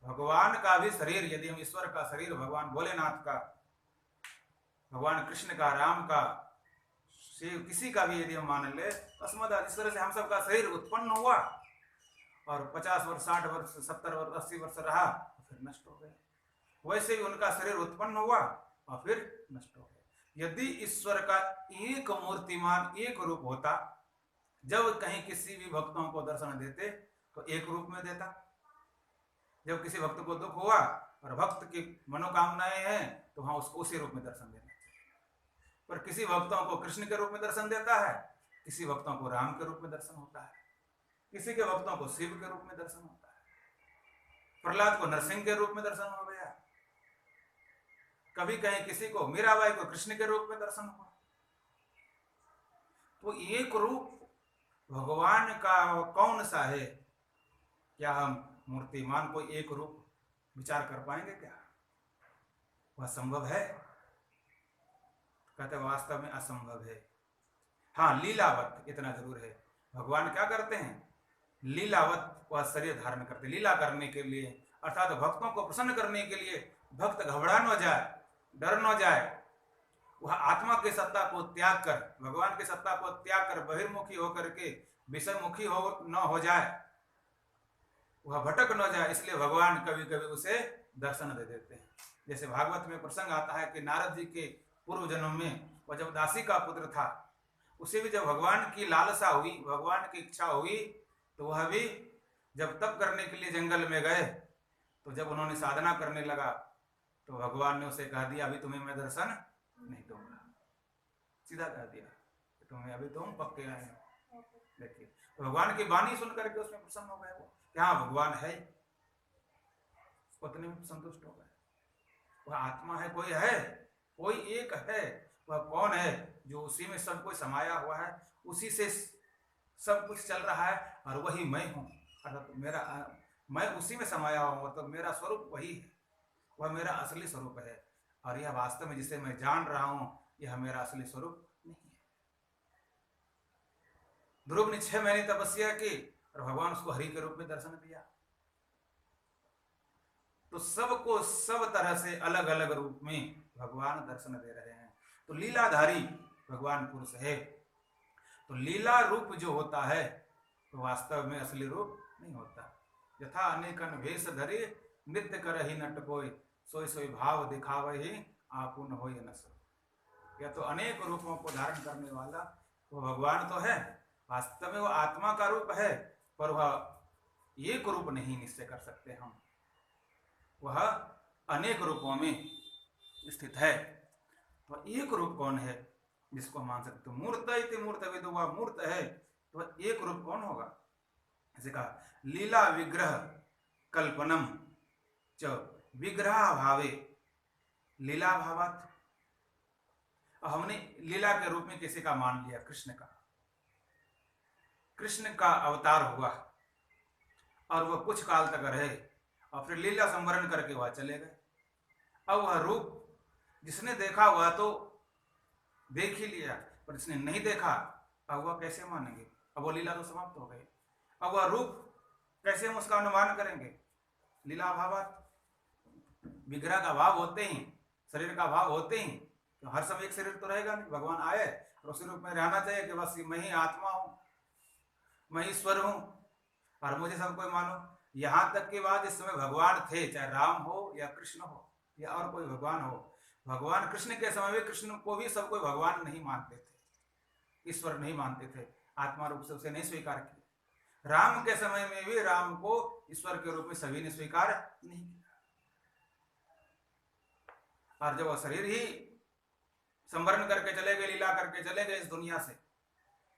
भगवान का भी शरीर, यदि हम ईश्वर का शरीर भगवान भोलेनाथ का, भगवान कृष्ण का, राम का, शिव, किसी का भी यदि हम मान ले, अस्मद आदि, इस तरह से हम सबका शरीर उत्पन्न हुआ और 50 वर्ष, 60 वर्ष, 70 वर्ष, 80 वर्ष रहा, फिर नष्ट हो गए। वैसे ही उनका शरीर उत्पन्न हुआ और फिर नष्ट हो गए। यदि ईश्वर का एक मूर्तिमान, एक रूप होता, जब कहीं किसी भी भक्तों को दर्शन देते तो एक रूप में देता। जब किसी भक्त को दुख हुआ और भक्त की मनोकामनाएं हैं तो वहां उसको उसी रूप में दर्शन देना चाहिए। पर किसी भक्तों को कृष्ण के रूप में दर्शन देता है, किसी भक्तों को राम के रूप में दर्शन होता है, किसी के भक्तों को शिव के रूप में दर्शन होता है। प्रहलाद को नरसिंह के रूप में दर्शन हो गया, कभी कहीं किसी को, मीराबाई को कृष्ण के रूप में दर्शन हुआ। तो एक रूप भगवान का कौन सा है? क्या हम मूर्तिमान को एक रूप विचार कर पाएंगे? क्या वह संभव है? कहते वास्तव में असंभव है। हाँ, लीलावत इतना जरूर है। भगवान क्या करते हैं? लीलावत वह शरीर धारण करते, लीला करने के लिए, अर्थात भक्तों को प्रसन्न करने के लिए। भक्त घबरा न जाए, डर न जाए, वह आत्मा की सत्ता को त्याग कर, भगवान की सत्ता को त्याग कर बहिर्मुखी होकर के विषयमुखी न हो जाए, वह भटक न जाए, इसलिए भगवान कभी कभी उसे दर्शन दे देते हैं। जैसे भागवत में प्रसंग आता है कि नारद जी के पूर्व जन्म में वह जब दासी का पुत्र था, उसे भी जब भगवान की लालसा हुई, भगवान की इच्छा हुई, तो वह भी जब तप करने के लिए जंगल में गए, तो जब उन्होंने साधना करने लगा तो भगवान ने उसे कह दिया अभी तुम्हें मैं दर्शन नहीं दूंगा। सीधा कह दिया कि तुम्हें अभी तुम पक्के आए हो। देखिए, तो भगवान की वाणी सुन करके उसमें प्रसन्न हो गए, वो क्या भगवान है, उतने में संतुष्ट हो गए। वह आत्मा है, कोई है, कोई एक है। वह कौन है? जो उसी में सब कुछ समाया हुआ है, उसी से सब कुछ चल रहा है, और वही मैं हूँ। अर्थात मेरा, मैं उसी में समाया हुआ हूँ, तो मेरा स्वरूप वही है, वह मेरा असली स्वरूप है। और यह वास्तव में जिसे मैं जान रहा हूं, यह मेरा असली स्वरूप नहीं है। ध्रुव ने 6 महीने तपस्या की और भगवान उसको हरि के रूप में दर्शन दिया। तो सबको सब तरह से अलग अलग रूप में भगवान दर्शन दे रहे हैं। तो लीलाधारी भगवान पुरुष है। तो लीला रूप जो होता है तो वास्तव में असली रूप नहीं होता। यथा अनेकन भेष धरे नित्य कर ही नट कोय, सोई सोई भाव दिखावे ही आपुन होय न सो। यह तो अनेक रूपों को धारण करने वाला वो भगवान तो है, वास्तव में वो आत्मा का रूप है, पर वह एक रूप नहीं निश्चय कर सकते हम, वह अनेक रूपों में स्थित है। तो एक रूप कौन है जिसको मान सकते? तो मूर्त इति मूर्त विदु, वह मूर्त है तो एक रूप कौन होगा? जैसे कहा लीला विग्रह कल्पनम च विग्रह भावे लीला भावात। हमने लीला के रूप में किसी का मान लिया, कृष्ण का। कृष्ण का अवतार हुआ और वह कुछ काल तक रहे और फिर लीला संवरण करके वह चले गए। अब वह रूप जिसने देखा वह तो देख ही लिया, पर जिसने नहीं देखा अब वह कैसे मानेंगे? अब वो लीला तो समाप्त हो गई। अब वह रूप कैसे हम उसका अनुमान करेंगे? लीला भावात, विग्रह का भाव होते ही, शरीर का भाव होते ही, तो हर समय एक शरीर तो रहेगा नहीं। भगवान आए और उसी रूप में रहना चाहिए कि बस मैं ही आत्मा हूं, मैं ईश्वर हूं और मुझे सब कोई मानो। यहां तक की बात, इस समय भगवान थे, चाहे राम हो या कृष्ण हो या और कोई भगवान हो। भगवान कृष्ण के समय में कृष्ण को भी सब कोई भगवान नहीं मानते थे, ईश्वर नहीं मानते थे, आत्मा रूप से उसे नहीं स्वीकार किया। राम के समय में भी राम को ईश्वर के रूप में सभी ने स्वीकार नहीं किया। और जब वह शरीर ही संवरण करके चले गए, लीला करके चले गए इस दुनिया से,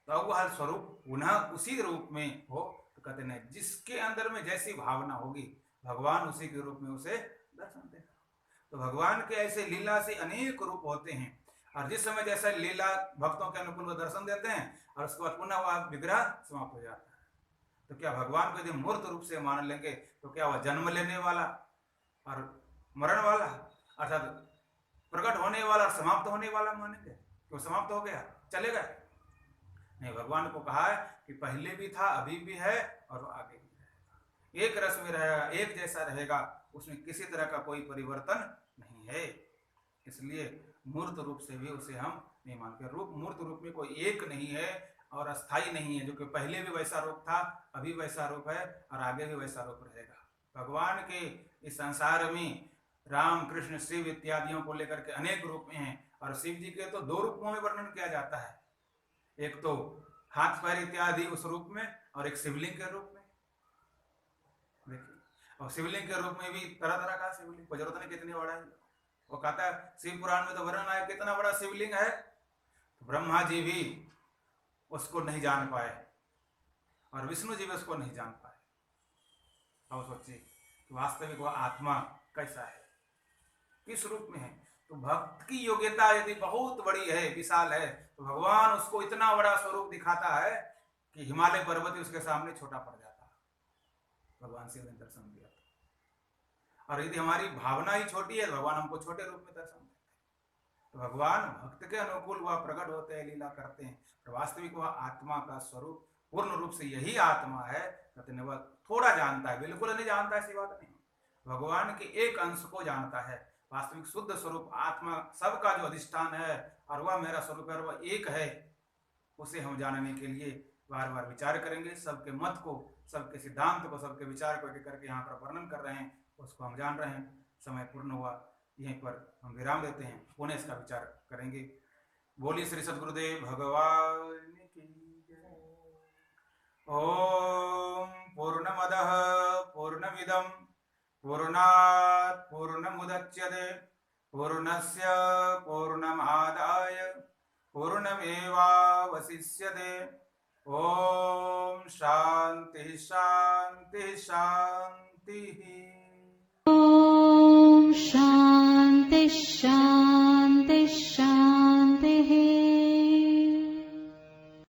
तो अब वह स्वरूप पुनः उसी रूप में हो, तो कहते नहीं, जिसके अंदर में जैसी भावना होगी भगवान उसी के रूप में उसे दर्शन देगा। तो भगवान के ऐसे लीला से अनेक रूप होते हैं, और जिस समय जैसा लीला भक्तों के अनुकूल वो दर्शन देते हैं और उसके बाद पुनः वह विग्रह समाप्त हो जाता है। तो क्या भगवान को यदि मूर्त रूप से मान लेंगे तो क्या वह जन्म लेने वाला और मरण वाला अर्थात प्रकट होने वाला और समाप्त होने वाला मानेंगे कि वो समाप्त हो गया चले गए? नहीं, भगवान को कहा है कि पहले भी था, अभी भी है और वो आगे भी रहेगा, एक रस में रहेगा, एक जैसा रहेगा, उसमें किसी तरह का कोई परिवर्तन नहीं है। इसलिए मूर्त रूप से भी उसे हम नहीं मानते। मूर्त रूप में कोई एक नहीं है और अस्थाई नहीं है, जो कि पहले भी वैसा रूप था, अभी वैसा रूप है और आगे भी वैसा रूप रहेगा। भगवान के इस संसार में राम, कृष्ण, शिव इत्यादियों को लेकर के अनेक रूप में हैं, और शिव जी के तो दो रूपों में वर्णन किया जाता है, एक तो हाथ पैर इत्यादि उस रूप में और एक शिवलिंग के रूप में। देखिए, और शिवलिंग के रूप में भी तरह तरह का शिवलिंग, को जरूरत नहीं कितनी बड़ा है। वो कहता है शिव पुराण में तो वर्णन आया कितना बड़ा शिवलिंग है, तो ब्रह्मा जी भी उसको नहीं जान पाए और विष्णु जी भी उसको नहीं जान पाए। अब सोचिए वास्तविक वह आत्मा कैसा है, किस रूप में है। तो भक्त की योग्यता यदि बहुत बड़ी है, विशाल है, तो भगवान उसको इतना बड़ा स्वरूप दिखाता है कि हिमालय पर्वत उसके सामने छोटा पड़ जाता है। भगवान शिव ने दर्शन दिया। और यदि हमारी भावना ही छोटी है तो भगवान हमको छोटे रूप में दर्शन देते हैं। तो भगवान भक्त के अनुकूल वह प्रकट होते हैं, लीला करते हैं, और वास्तविक वह आत्मा का स्वरूप पूर्ण रूप से यही आत्मा है। कहते वह थोड़ा जानता है, बिल्कुल नहीं जानता, ऐसी बात नहीं। भगवान के एक अंश को जानता है। वास्तविक शुद्ध स्वरूप आत्मा सबका जो अधिष्ठान है और वह मेरा स्वरूप है, वह एक है, उसे हम जानने के लिए बार बार विचार करेंगे। सबके मत को, सबके सिद्धांत को, सबके विचार को एक करके यहाँ पर वर्णन कर रहे हैं, उसको हम जान रहे हैं। समय पूर्ण हुआ, यहीं पर हम विराम देते हैं, पुनः इसका विचार करेंगे। बोलिए श्री सद्गुरुदेव भगवान की जय। ओम पूर्णमदः पूर्णमिदं पूर्णात् पूर्णमुदच्यते पूर्णस्य पूर्णमादाय पूर्णमेवावशिष्यते। ओम शांति शांति शांति। ॐ शान्ति शान्ति शान्तिः।